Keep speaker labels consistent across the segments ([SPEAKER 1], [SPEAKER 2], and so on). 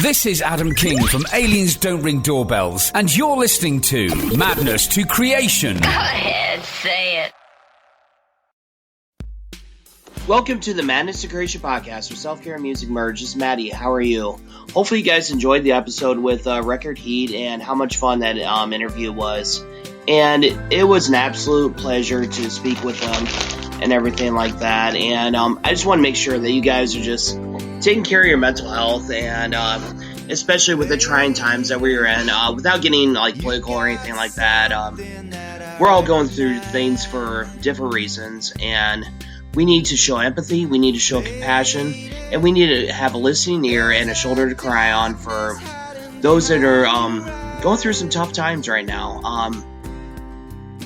[SPEAKER 1] This is Adam King from Aliens Don't Ring Doorbells, and you're listening to Madness to Creation.
[SPEAKER 2] Go ahead, say it.
[SPEAKER 3] Welcome to the Madness to Creation podcast with Self-Care and Music Merge. This is Maddie. How are you? Hopefully you guys enjoyed the episode with Record Heat and how much fun that interview was. And it was an absolute pleasure to speak with them and everything like that. And I just want to make sure that you guys are just taking care of your mental health, and especially with the trying times that we're in, without getting like political or anything like that. We're all going through things for different reasons, and we need to show empathy, we need to show compassion, and we need to have a listening ear and a shoulder to cry on for those that are going through some tough times right now.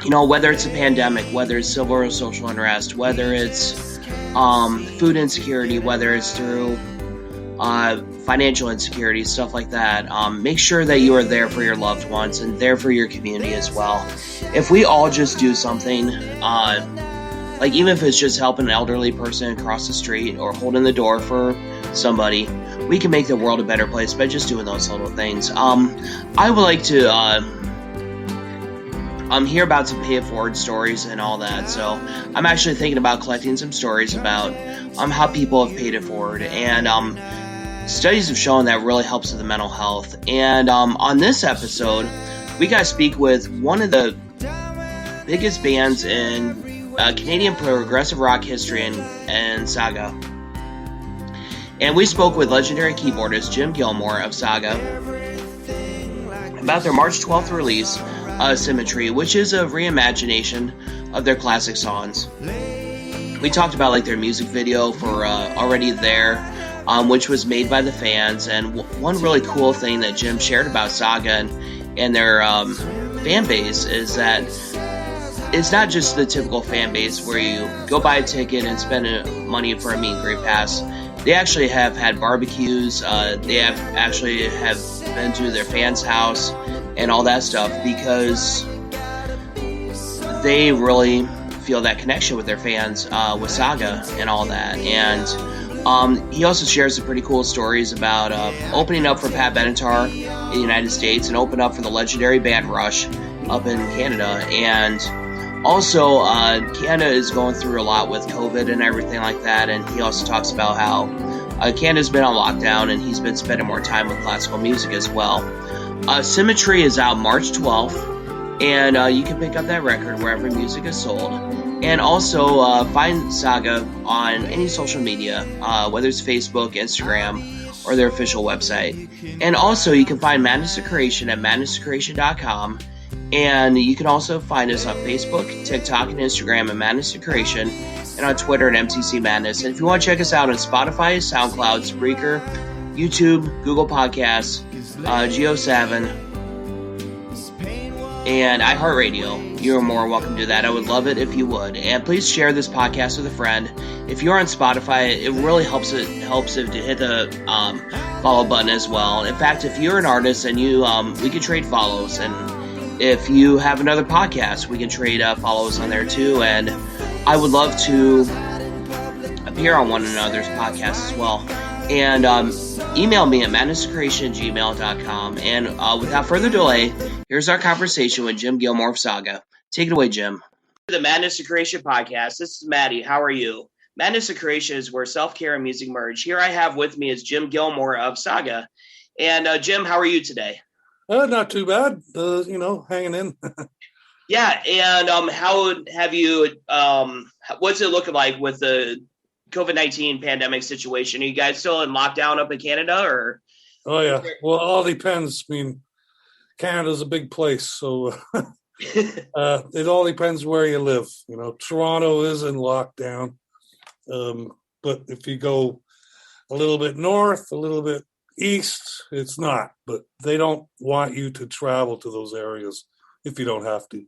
[SPEAKER 3] Whether it's a pandemic, whether it's civil or social unrest, whether it's food insecurity, whether it's through financial insecurity, stuff like that. Make sure that you are there for your loved ones and there for your community as well. If we all just do something, like even if it's just helping an elderly person across the street or holding the door for somebody, we can make the world a better place by just doing those little things. I would like to hear about some pay it forward stories and all that. So I'm actually thinking about collecting some stories about how people have paid it forward. And studies have shown that really helps with the mental health. And on this episode, we got to speak with one of the biggest bands in Canadian progressive rock history and Saga. And we spoke with legendary keyboardist Jim Gilmour of Saga about their March 12th release, Symmetry, which is a reimagination of their classic songs. We talked about like their music video for Already There, which was made by the fans. And one really cool thing that Jim shared about Saga and their fan base is that it's not just the typical fan base where you go buy a ticket and spend money for a meet and greet pass. They actually have had barbecues. They have been to their fans' house and all that stuff because they really feel that connection with their fans, with Saga and all that. And he also shares some pretty cool stories about opening up for Pat Benatar in the United States and opening up for the legendary band Rush up in Canada. And also, Canada is going through a lot with COVID and everything like that. And he also talks about how Canada's been on lockdown and he's been spending more time with classical music as well. Symmetry is out March 12th, and you can pick up that record wherever music is sold. And also find Saga on any social media, whether it's Facebook, Instagram, or their official website. And also you can find Madness to Creation at madnesstocreation.com. And you can also find us on Facebook, TikTok, and Instagram at Madness to Creation, and on Twitter at MTC Madness. And if you want to check us out on Spotify, SoundCloud, Spreaker, YouTube, Google Podcasts, Geo7, and iHeartRadio, you're more welcome to that. I would love it if you would. And please share this podcast with a friend. If you're on Spotify, it really helps it to hit the follow button as well. In fact, if you're an artist and you we can trade follows, and if you have another podcast, we can trade follows on there too. And I would love to appear on one another's podcasts as well. And email me at madnesstocreation@gmail.com. And without further delay, here's our conversation with Jim Gilmour of Saga. Take it away, Jim. The Madness to Creation podcast. This is Maddie. How are you? Madness to Creation is where self-care and music merge. Here I have with me is Jim Gilmour of Saga. And Jim, how are you today?
[SPEAKER 4] Not too bad. Hanging in.
[SPEAKER 3] Yeah. And how have you? What's it looking like with the COVID-19 pandemic situation? Are you guys still in lockdown up in Canada, or?
[SPEAKER 4] Oh yeah. Well, it all depends. I mean, Canada's a big place, so it all depends where you live. Toronto is in lockdown, but if you go a little bit north, a little bit east, it's not. But they don't want you to travel to those areas if you don't have to.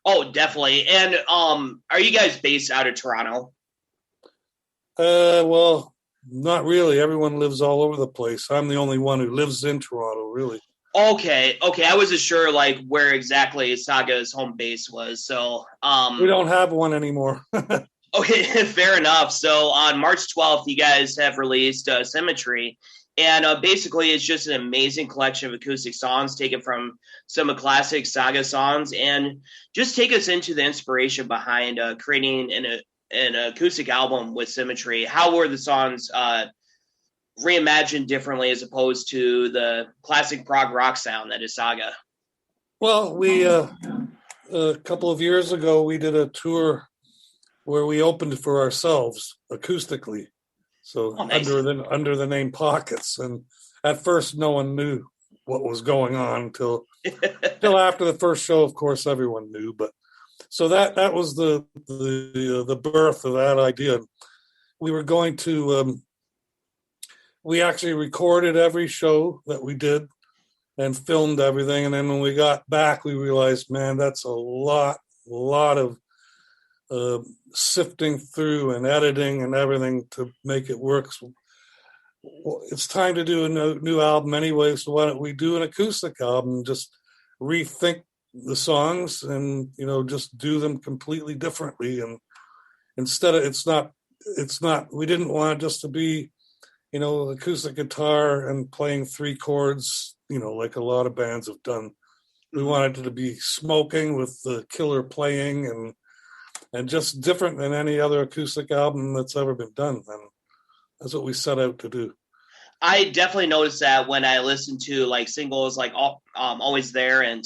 [SPEAKER 3] Oh, definitely. And are you guys based out of Toronto?
[SPEAKER 4] Well, not really. Everyone lives all over the place. I'm the only one who lives in Toronto, really.
[SPEAKER 3] Okay. I wasn't sure like where exactly Saga's home base was. So
[SPEAKER 4] we don't have one anymore.
[SPEAKER 3] Okay, fair enough. So on March 12th, you guys have released Symmetry, And basically, it's just an amazing collection of acoustic songs taken from some of classic Saga songs, and just take us into the inspiration behind creating an acoustic album with Symmetry. How were the songs reimagined differently as opposed to the classic prog rock sound that is Saga?
[SPEAKER 4] Well, we a couple of years ago we did a tour where we opened for ourselves acoustically, so
[SPEAKER 3] nice.
[SPEAKER 4] under the name Pockets. And at first, no one knew what was going on until after the first show. Of course, everyone knew. But so that was the birth of that idea. We were going to. We actually recorded every show that we did and filmed everything. And then when we got back, we realized, man, that's a lot of sifting through and editing and everything to make it work. So it's time to do a new album anyway. So why don't we do an acoustic album? Just rethink the songs and, just do them completely differently. And instead of, it's not, we didn't want it just to be, acoustic guitar and playing three chords, like a lot of bands have done. We wanted it to be smoking with the killer playing and just different than any other acoustic album that's ever been done. And that's what we set out to do.
[SPEAKER 3] I definitely noticed that when I listened to like singles like Always There and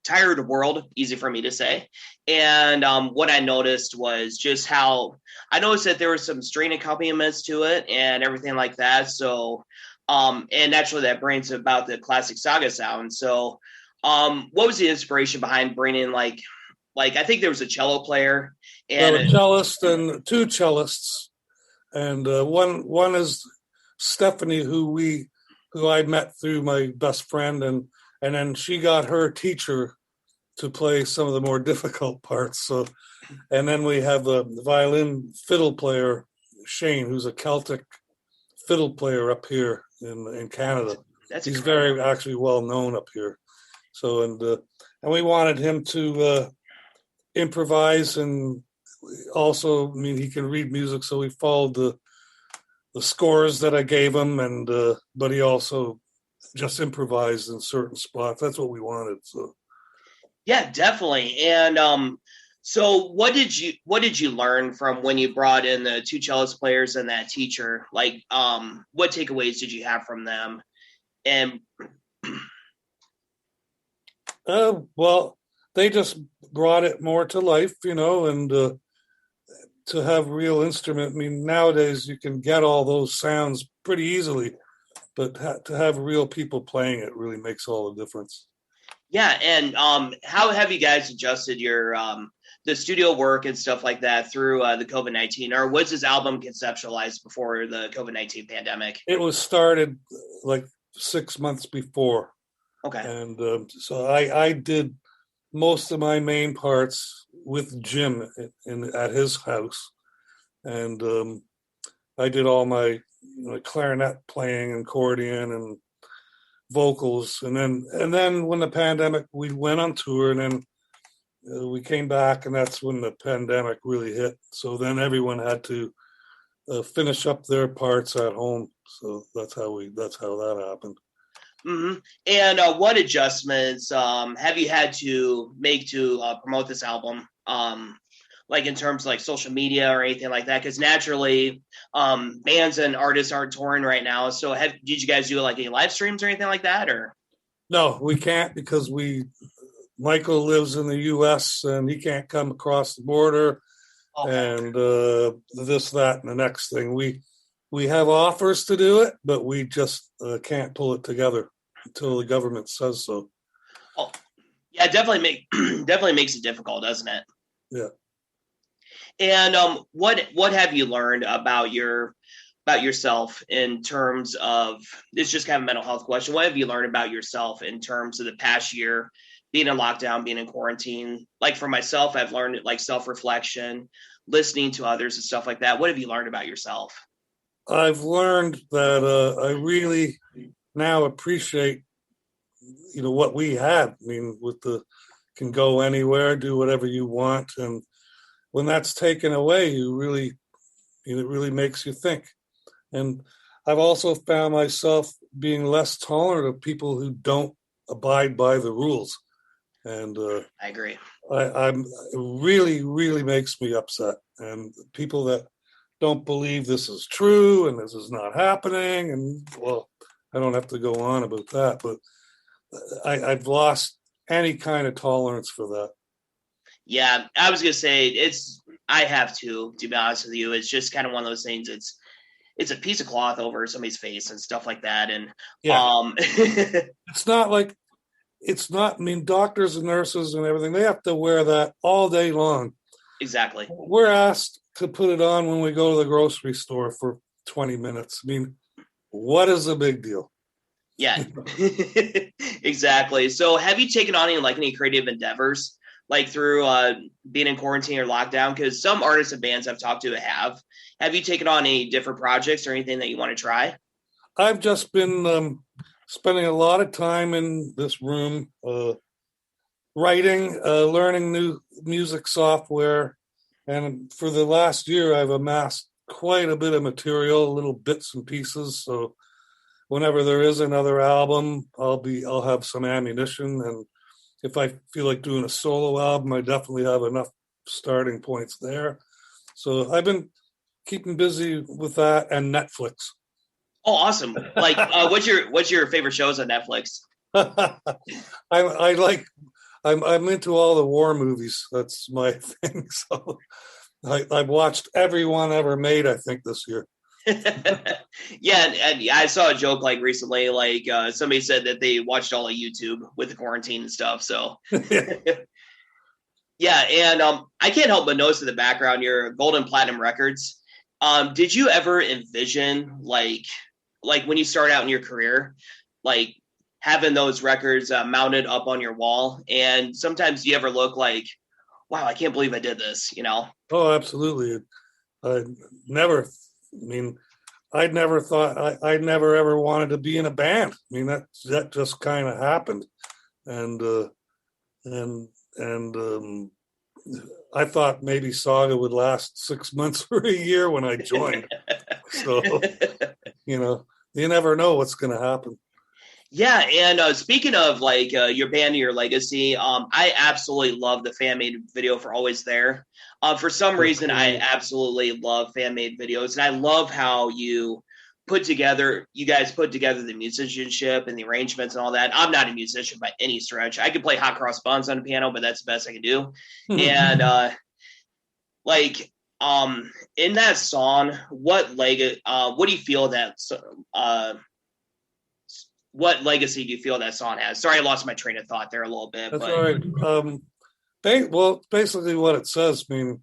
[SPEAKER 3] Tired World, easy for me to say. And what I noticed was just how I noticed that there were some string accompaniments to it and everything like that. So and naturally that brings about the classic Saga sound. So what was the inspiration behind bringing like I think there was a cello player and
[SPEAKER 4] a cellist and two cellists, and one is Stephanie, who I met through my best friend, and then she got her teacher to play some of the more difficult parts. So, and then we have the violin fiddle player Shane, who's a Celtic fiddle player up here in Canada. He's very actually well known up here. So and we wanted him to improvise, and also, he can read music, so we followed the scores that I gave him, and but he also just improvised in certain spots. That's what we wanted. So
[SPEAKER 3] yeah, definitely. And so what did you learn from when you brought in the two cellist players and that teacher? Like what takeaways did you have from them? And
[SPEAKER 4] well, they just brought it more to life, and to have real instrument. Nowadays you can get all those sounds pretty easily, but to have real people playing it really makes all the difference.
[SPEAKER 3] Yeah, and how have you guys adjusted your the studio work and stuff like that through the COVID-19, or was this album conceptualized before the COVID-19 pandemic?
[SPEAKER 4] It was started like 6 months before.
[SPEAKER 3] Okay.
[SPEAKER 4] And so I did most of my main parts with Jim at his house, and I did all my clarinet playing and accordion and vocals, and then when the pandemic, we went on tour, and then we came back, and that's when the pandemic really hit. So then everyone had to finish up their parts at home. So that's how that happened.
[SPEAKER 3] Mm-hmm. And what adjustments have you had to make to promote this album? Like in terms of like social media or anything like that? Because naturally, bands and artists aren't touring right now. So did you guys do like any live streams or anything like that? Or
[SPEAKER 4] no, we can't, because Michael lives in the U.S. and he can't come across the border. Okay. And this, that, and the next thing. We have offers to do it, but we just can't pull it together until the government says so.
[SPEAKER 3] Oh, yeah, definitely makes it difficult, doesn't it?
[SPEAKER 4] Yeah.
[SPEAKER 3] And what have you learned about yourself in terms of, it's just kind of a mental health question. What have you learned about yourself in terms of the past year, being in lockdown, being in quarantine? Like for myself, I've learned like self-reflection, listening to others and stuff like that. What have you learned about yourself?
[SPEAKER 4] I've learned that I really now appreciate, what we had. Can go anywhere, do whatever you want, and when that's taken away, it really makes you think. And I've also found myself being less tolerant of people who don't abide by the rules. And
[SPEAKER 3] I agree.
[SPEAKER 4] it really, really makes me upset. And people that don't believe this is true and this is not happening, and well, I don't have to go on about that, but I've lost any kind of tolerance for that.
[SPEAKER 3] Yeah, I was gonna say I have to be honest with you. It's just kind of one of those things. It's a piece of cloth over somebody's face and stuff like that. And
[SPEAKER 4] it's not. I mean, doctors and nurses and everything, they have to wear that all day long.
[SPEAKER 3] Exactly.
[SPEAKER 4] We're asked to put it on when we go to the grocery store for 20 minutes. I mean, what is the big deal?
[SPEAKER 3] Yeah, exactly. So have you taken on any creative endeavors like through being in quarantine or lockdown? Because some artists and bands I've talked to have you taken on any different projects or anything that you want to try?
[SPEAKER 4] I've just been spending a lot of time in this room writing, learning new music software. And for the last year, I've amassed quite a bit of material, little bits and pieces. So whenever there is another album, I'll have some ammunition. And if I feel like doing a solo album, I definitely have enough starting points there. So I've been keeping busy with that and Netflix.
[SPEAKER 3] Oh, awesome! Like, what's your favorite shows on Netflix?
[SPEAKER 4] I'm into all the war movies. That's my thing. So I've watched every one ever made, I think, this year.
[SPEAKER 3] Yeah, and I saw a joke like recently, like somebody said that they watched all of YouTube with the quarantine and stuff. So yeah, and I can't help but notice in the background your gold and platinum records. Did you ever envision like when you start out in your career, like having those records mounted up on your wall? And sometimes do you ever look like, wow, I can't believe I did this, you know?
[SPEAKER 4] Oh, absolutely. I'd never thought I'd never ever wanted to be in a band. I mean, that just kind of happened. And I thought maybe Saga would last 6 months or a year when I joined. So, you never know what's going to happen.
[SPEAKER 3] Yeah, and speaking of your band and your legacy, I absolutely love the fan-made video for Always There. For some reason, I absolutely love fan-made videos, and I love how you guys put together the musicianship and the arrangements and all that. I'm not a musician by any stretch. I could play hot cross buns on the piano, but that's the best I can do. And in that song, what do you feel that what legacy do you feel that song has? Sorry, I lost my train of thought there a little bit.
[SPEAKER 4] That's all right. Well, basically what it says, I mean,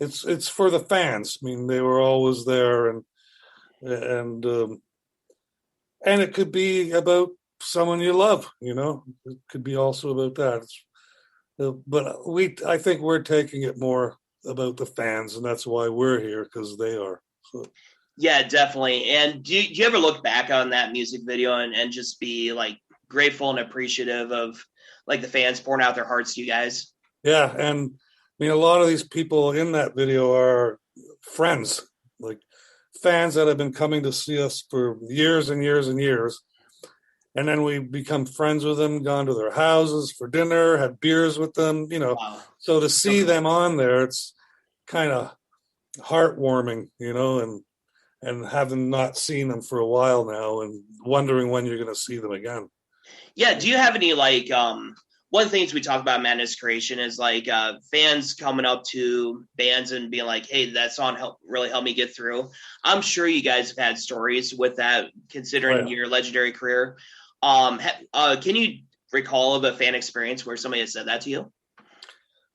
[SPEAKER 4] it's for the fans. I mean, they were always there, and it could be about someone you love, It could be also about that. But I think we're taking it more about the fans, and that's why we're here, because they are. So.
[SPEAKER 3] Yeah, definitely. And do you ever look back on that music video and just be like grateful and appreciative of like the fans pouring out their hearts to you guys?
[SPEAKER 4] Yeah, and I mean, a lot of these people in that video are friends, like fans that have been coming to see us for years and years and years. And then we become friends with them, gone to their houses for dinner, had beers with them, Wow. So to see them on there, it's kind of heartwarming, and having not seen them for a while now and wondering when you're going to see them again.
[SPEAKER 3] Yeah. Do you have any one of the things we talk about in Madness Creation is fans coming up to bands and being like, hey, that song really helped me get through. I'm sure you guys have had stories with that considering your legendary career. Can you recall of a fan experience where somebody has said that to you?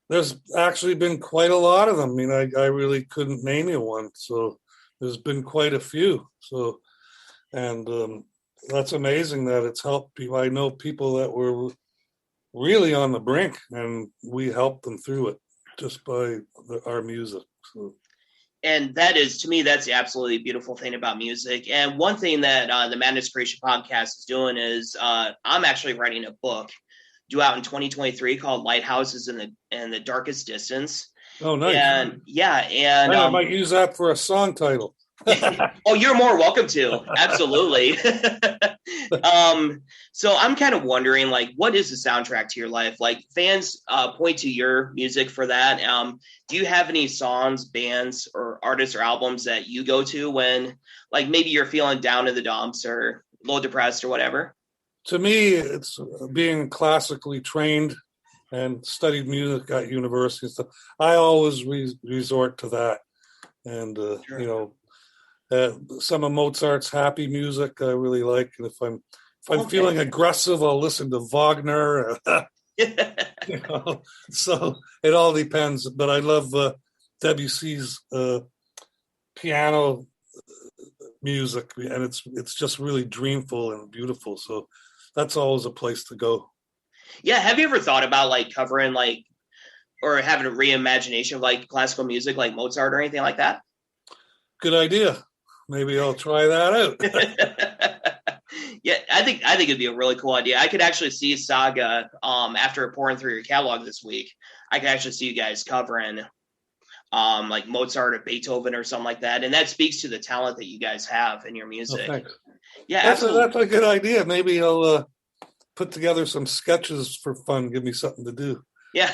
[SPEAKER 4] There's actually been quite a lot of them. I mean, I really couldn't name you one. So there's been quite a few. So, and that's amazing that it's helped people. I know people that were really on the brink, and we helped them through it just by our music. So.
[SPEAKER 3] And that is, to me, that's the absolutely beautiful thing about music. And one thing that the Madness Creation podcast is doing is I'm actually writing a book due out in 2023 called Lighthouses in the Darkest Distance.
[SPEAKER 4] Oh, nice.
[SPEAKER 3] And yeah, and
[SPEAKER 4] I might use that for a song title.
[SPEAKER 3] Oh, you're more welcome to. Absolutely. So I'm kind of wondering, like, what is the soundtrack to your life? Like, fans point to your music for that. Do you have any songs, bands, or artists or albums that you go to when, like, maybe you're feeling down in the dumps or a little depressed or whatever?
[SPEAKER 4] To me, it's being classically trained and studied music at university and stuff. I always resort to that. And,
[SPEAKER 3] Sure.
[SPEAKER 4] some of Mozart's happy music I really like. And if I'm feeling aggressive, I'll listen to Wagner. So it all depends. But I love Debussy's piano music, and it's just really dreamful and beautiful. So that's always a place to go.
[SPEAKER 3] Yeah. Have you ever thought about like covering like or having a reimagination of like classical music, like Mozart or anything like that?
[SPEAKER 4] Good idea. Maybe I'll try that out.
[SPEAKER 3] Yeah, I think it'd be a really cool idea. I could actually see Saga after pouring through your catalog this week. I could actually see you guys covering like Mozart or Beethoven or something like that, and that speaks to the talent that you guys have in your music.
[SPEAKER 4] Oh, thanks.
[SPEAKER 3] Yeah,
[SPEAKER 4] That's
[SPEAKER 3] absolutely.
[SPEAKER 4] a good idea. Maybe I'll put together some sketches for fun. Give me something to do.
[SPEAKER 3] Yeah,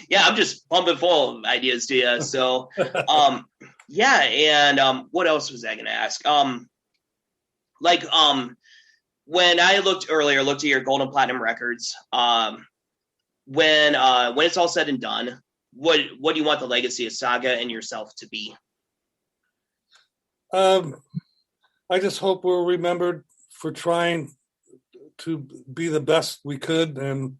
[SPEAKER 3] yeah. I'm just pumping full of ideas to you. So, yeah, and what else was I going to ask? Like when I looked at your gold and platinum records, when it's all said and done, what do you want the legacy of Saga and yourself to be?
[SPEAKER 4] I just hope we're remembered for trying to be the best we could and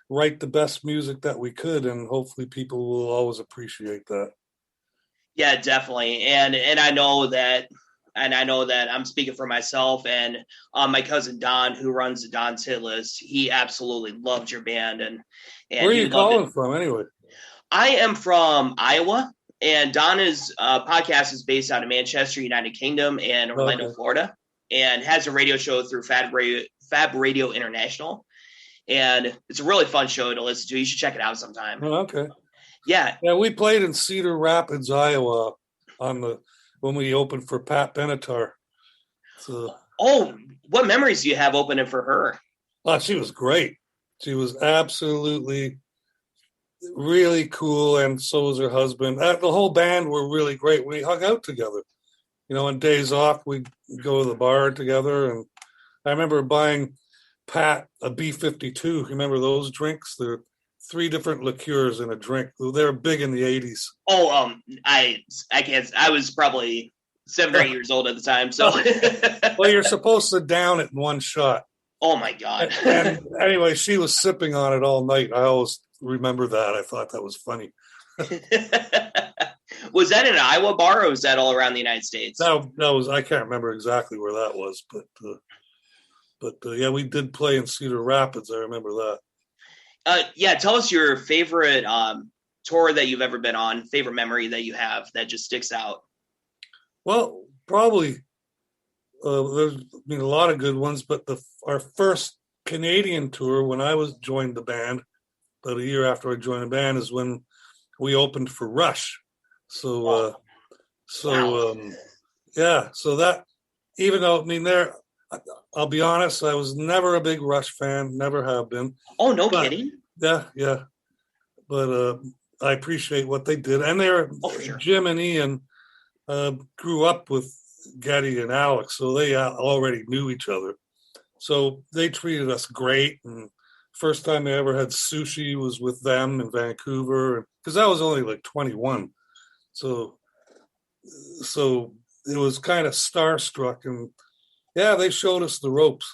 [SPEAKER 4] write the best music that we could, and hopefully people will always appreciate that.
[SPEAKER 3] Yeah, definitely. And I know that I'm speaking for myself and my cousin Don, who runs the Don's Hit List. He absolutely loved your band, and
[SPEAKER 4] Where are
[SPEAKER 3] he
[SPEAKER 4] you
[SPEAKER 3] loved it.
[SPEAKER 4] calling from anyway?
[SPEAKER 3] I am from Iowa, and Donna's podcast is based out of Manchester, United Kingdom, and Orlando,
[SPEAKER 4] Okay.
[SPEAKER 3] Florida, and has a radio show through Fab Radio International. And it's a really fun show to listen to. You should check it out sometime.
[SPEAKER 4] Oh, okay.
[SPEAKER 3] Yeah.
[SPEAKER 4] Yeah, we played in Cedar Rapids, Iowa, when we opened for Pat Benatar. So,
[SPEAKER 3] Oh, what memories do you have opening for her?
[SPEAKER 4] she was great. She was absolutely really cool, and so was her husband. The whole band were really great. We hung out together. On days off, we'd go to the bar together. And I remember buying Pat a B-52. You remember those drinks? They're 3 different liqueurs in a drink. They were big in the 80s.
[SPEAKER 3] Oh, I can't. I was probably 7 or 8 years old at the time. So,
[SPEAKER 4] Well, you're supposed to down it in one shot.
[SPEAKER 3] oh my God.
[SPEAKER 4] And anyway, she was sipping on it all night. I always remember that. I thought that was funny.
[SPEAKER 3] Was that in an Iowa bar, or was that all around the United States?
[SPEAKER 4] That was, I can't remember exactly where that was, but yeah, we did play in Cedar Rapids. I remember that.
[SPEAKER 3] Yeah, tell us your favorite tour that you've ever been on, favorite memory that you have that just sticks out.
[SPEAKER 4] Well, probably there's been a lot of good ones, but our first Canadian tour when I joined the band, about a year after I joined the band, is when we opened for Rush. So,
[SPEAKER 3] Wow.
[SPEAKER 4] Yeah. So that, even though I'll be honest, I was never a big Rush fan, never have been.
[SPEAKER 3] Oh, no
[SPEAKER 4] But,
[SPEAKER 3] kidding.
[SPEAKER 4] yeah. But I appreciate what they did, and
[SPEAKER 3] For sure.
[SPEAKER 4] Jim and Ian grew up with Geddy and Alex, so they already knew each other. So they treated us great. And first time I ever had sushi was with them in Vancouver, because I was only like 21. So it was kind of starstruck, and yeah, they showed us the ropes.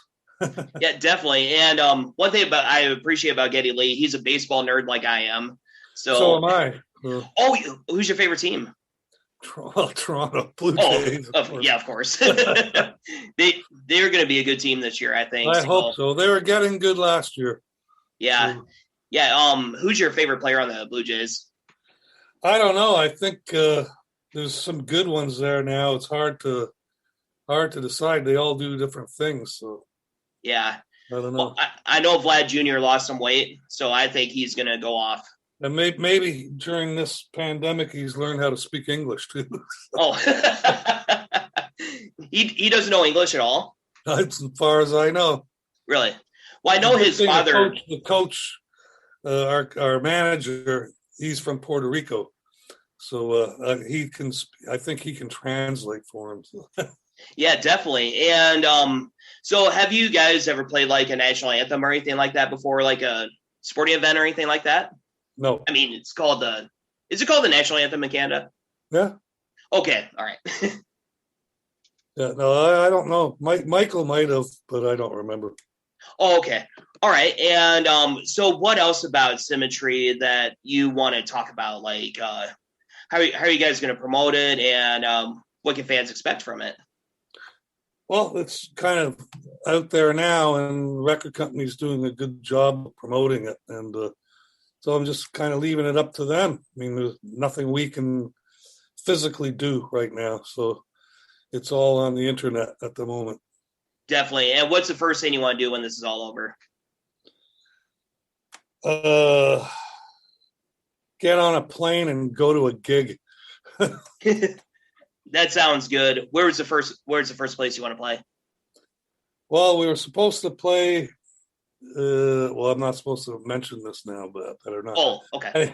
[SPEAKER 3] Yeah, definitely. And one thing I appreciate about Geddy Lee, he's a baseball nerd like I am.
[SPEAKER 4] So am I.
[SPEAKER 3] Oh, who's your favorite team?
[SPEAKER 4] Well, Toronto Blue Jays.
[SPEAKER 3] Yeah, of course. They're going to be a good team this year, I think.
[SPEAKER 4] I hope so. They were getting good last year.
[SPEAKER 3] Yeah,
[SPEAKER 4] so,
[SPEAKER 3] yeah. Who's your favorite player on the Blue Jays?
[SPEAKER 4] I don't know. I think there's some good ones there now. It's hard to decide. They all do different things. So
[SPEAKER 3] Yeah.
[SPEAKER 4] I don't know.
[SPEAKER 3] Well, I know Vlad Jr. lost some weight, so I think he's going to go off
[SPEAKER 4] And maybe during this pandemic, he's learned how to speak English too.
[SPEAKER 3] Oh, he doesn't know English at all.
[SPEAKER 4] As far as I know.
[SPEAKER 3] Really? Well, I know his father.
[SPEAKER 4] The coach, our manager, he's from Puerto Rico, so he can. I think he can translate for him.
[SPEAKER 3] Yeah, definitely. And so have you guys ever played like a national anthem or anything like that before, like a sporting event or anything like that?
[SPEAKER 4] No.
[SPEAKER 3] I mean, is it called the national anthem in Canada?
[SPEAKER 4] Yeah.
[SPEAKER 3] Okay. All right.
[SPEAKER 4] Yeah. No, I don't know. Michael might have, but I don't remember.
[SPEAKER 3] Oh, okay. All right. And so what else about Symmetry that you want to talk about? Like, how are you guys going to promote it, and what can fans expect from it?
[SPEAKER 4] Well, it's kind of out there now, and record companies doing a good job of promoting it, and so I'm just kind of leaving it up to them. I mean, there's nothing we can physically do right now, so it's all on the internet at the moment.
[SPEAKER 3] Definitely. And what's the first thing you want to do when this is all over?
[SPEAKER 4] Get on a plane and go to a gig.
[SPEAKER 3] That sounds good. Where's the first place you want to play? Well,
[SPEAKER 4] we were supposed to play. I'm not supposed to mention this now, but I better not.
[SPEAKER 3] Oh, okay.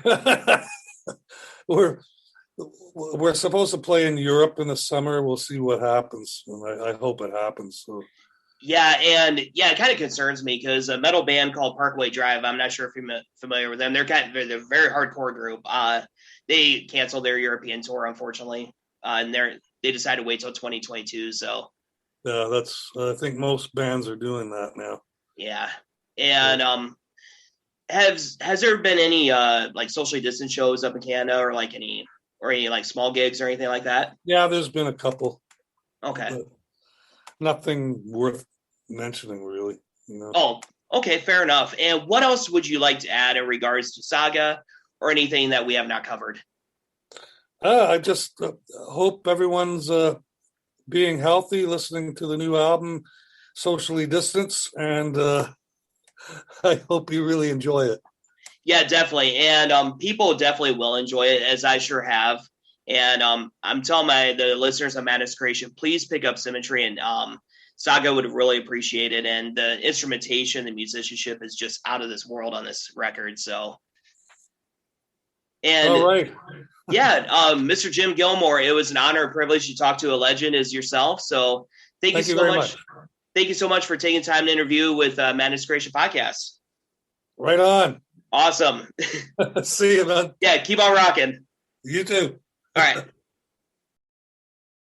[SPEAKER 4] We're supposed to play in Europe in the summer. We'll see what happens, and I hope it happens. So.
[SPEAKER 3] Yeah, and it kind of concerns me because a metal band called Parkway Drive, I'm not sure if you're familiar with them. They're a very hardcore group. They canceled their European tour, unfortunately, and they decided to wait till 2022. So.
[SPEAKER 4] Yeah, I think most bands are doing that now.
[SPEAKER 3] Yeah, and has there been any like socially distant shows up in Canada, or any like small gigs or anything like that?
[SPEAKER 4] Yeah, there's been a couple.
[SPEAKER 3] Okay.
[SPEAKER 4] Nothing worth mentioning, really.
[SPEAKER 3] Oh, okay, fair enough. And what else would you like to add in regards to Saga or anything that we have not covered?
[SPEAKER 4] I just hope everyone's being healthy, listening to the new album, socially distanced, and I hope you really enjoy it. Yeah, definitely. And people definitely will enjoy it, as I sure have. And I'm telling the listeners of Madness Creation, please pick up Symmetry, and Saga would really appreciate it. And the instrumentation, the musicianship is just out of this world on this record. So, and all right. Yeah, Mr. Jim Gilmour, it was an honor and privilege to talk to a legend as yourself. So thank you so much. Thank you so much for taking time to interview with Madness Creation Podcast. Right on. Awesome. See you, man. Yeah, keep on rocking. You too. All right.